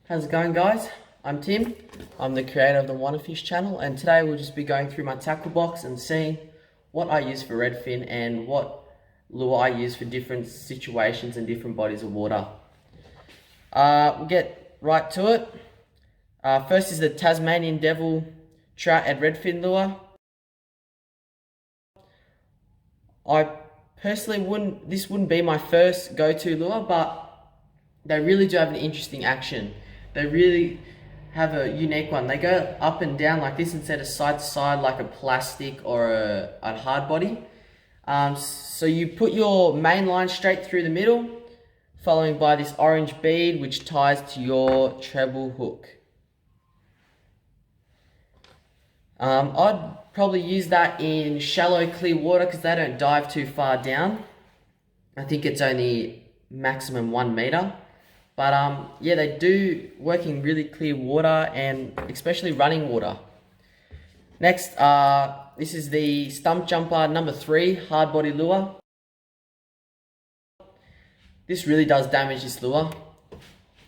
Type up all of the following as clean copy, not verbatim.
How's it going, guys? I'm Tim. I'm the creator of the Wannafish channel, and today we'll just be going through my tackle box and seeing what I use for redfin and what lure I use for different situations and different bodies of water. We'll get right to it. First is the Tasmanian Devil Trout and Redfin lure. I personally this wouldn't be my first go-to lure, but they really do have an interesting action. They really have a unique one. They go up and down like this instead of side to side like a plastic or a hard body. So you put your main line straight through the middle, following by this orange bead which ties to your treble hook. I'd probably use that in shallow clear water because they don't dive too far down. I think it's only maximum 1 meter. But yeah, they do work in really clear water and especially running water. Next, this is the Stump Jumper number 3 hard body lure. This really does damage this lure.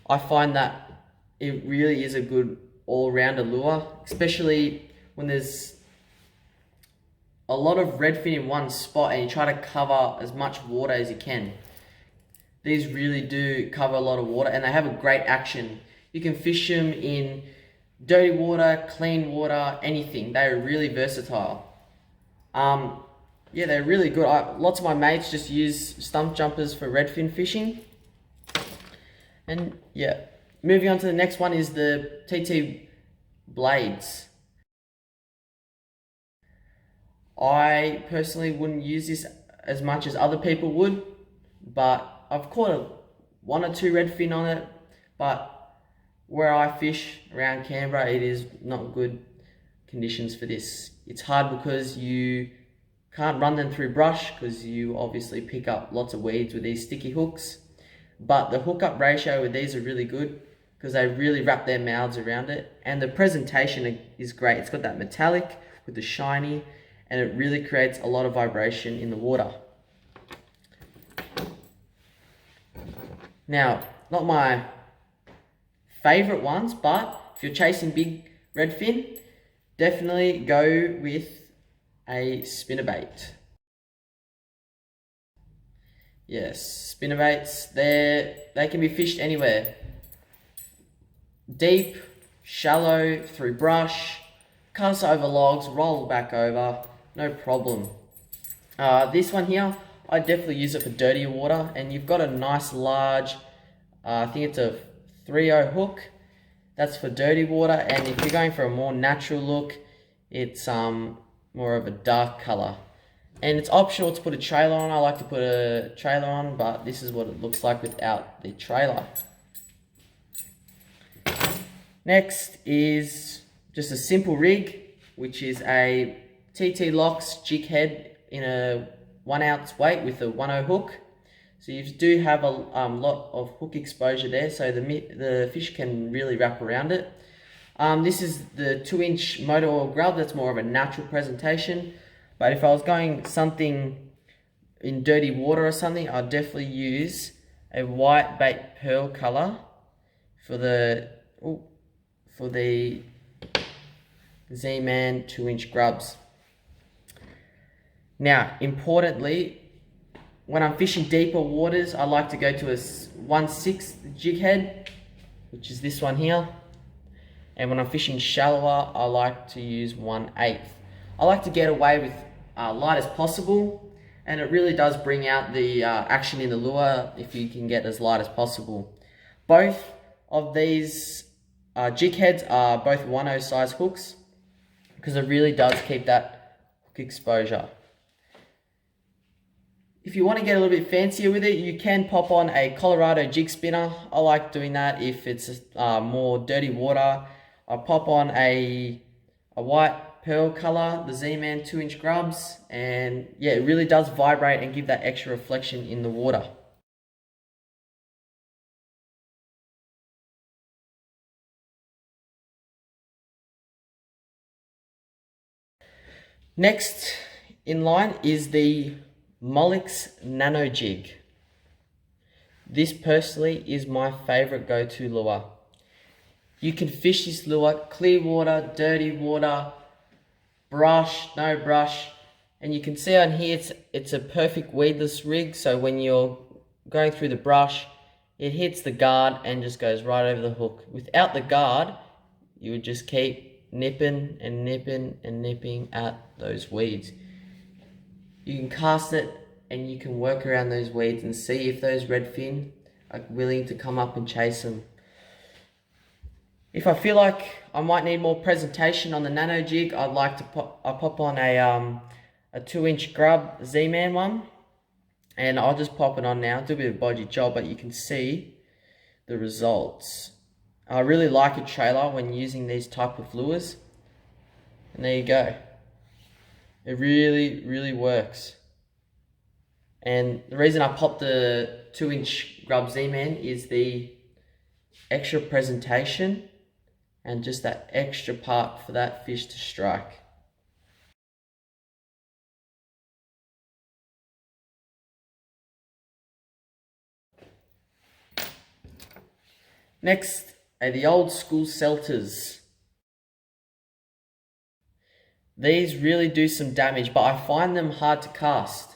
I find that it really is a good all-rounder lure, especially when there's a lot of redfin in one spot and you try to cover as much water as you can. These really do cover a lot of water and they have a great action. You can fish them in dirty water, clean water, anything. They are really versatile. Yeah, they're really good. Lots of my mates just use stump jumpers for redfin fishing. And yeah, moving on to the next one is the TT Blades. I personally wouldn't use this as much as other people would, but I've caught 1 or 2 redfin on it, but where I fish around Canberra, it is not good conditions for this. It's hard because you can't run them through brush because you obviously pick up lots of weeds with these sticky hooks. But the hookup ratio with these are really good because they really wrap their mouths around it. And the presentation is great. It's got that metallic with the shiny, and it really creates a lot of vibration in the water. Now, not my favorite ones, but if you're chasing big redfin, definitely go with a spinnerbait. Yes, spinnerbaits, they can be fished anywhere. Deep, shallow, through brush, cast over logs, roll back over, no problem. This one here, I definitely use it for dirtier water, and you've got a nice large, I think it's a 3/0 hook. That's for dirty water, and if you're going for a more natural look, it's more of a dark color. And it's optional to put a trailer on. I like to put a trailer on, but this is what it looks like without the trailer. Next is just a simple rig, which is a TT Locks jig head in a 1 ounce weight with a 1/0 hook. So you do have a lot of hook exposure there, so the fish can really wrap around it. This is the 2-inch motor oil grub. That's more of a natural presentation. But if I was going something in dirty water or something, I'd definitely use a white bait pearl color for the Z-Man 2-inch grubs. Now, importantly, when I'm fishing deeper waters, I like to go to a 1/6 jig head, which is this one here. And when I'm fishing shallower, I like to use 1/8. I like to get away with light as possible, and it really does bring out the action in the lure if you can get as light as possible. Both of these jig heads are both 1/0 size hooks because it really does keep that hook exposure. If you want to get a little bit fancier with it, you can pop on a Colorado jig spinner. I like doing that if it's more dirty water. I pop on a white pearl color, the Z-Man 2-inch grubs, and yeah, it really does vibrate and give that extra reflection in the water. Next in line is the Molex Nano Jig. This personally is my favorite go-to lure. You can fish this lure, clear water, dirty water, brush, no brush. And you can see on here, it's a perfect weedless rig. So when you're going through the brush, it hits the guard and just goes right over the hook. Without the guard, you would just keep nipping and nipping and nipping at those weeds. You can cast it and you can work around those weeds and see if those redfin are willing to come up and chase them. If I feel like I might need more presentation on the nano jig, I'd like to pop on a 2-inch grub Z-Man one, and I'll just pop it on now. Do a bit of a bodgy job, but you can see the results. I really like a trailer when using these type of lures, and there you go. It really works. And the reason I popped the 2-inch grub Z-Man is the extra presentation and just that extra part for that fish to strike. Next are the old school Selters. These really do some damage, but I find them hard to cast.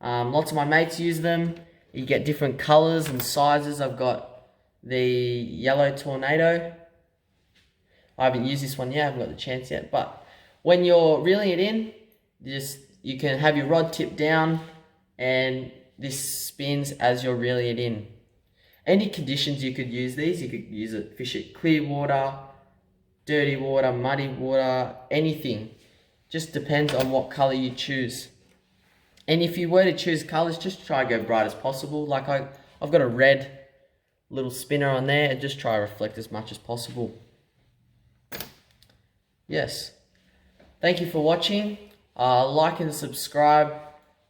Lots of my mates use them. You get different colors and sizes. I've got the yellow tornado. I haven't used this one yet, I haven't got the chance yet, but when you're reeling it in, you can have your rod tip down and this spins as you're reeling it in. Any conditions you could use these. You could use it, fish it clear water, dirty water, muddy water, anything. Just depends on what color you choose. And if you were to choose colors, just try to go bright as possible. Like I've got a red little spinner on there, and just try to reflect as much as possible. Yes. Thank you for watching. Like and subscribe.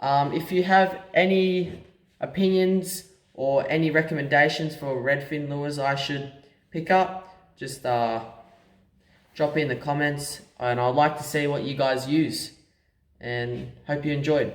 If you have any opinions or any recommendations for redfin lures I should pick up, just drop in the comments, and I'd like to see what you guys use, and hope you enjoyed.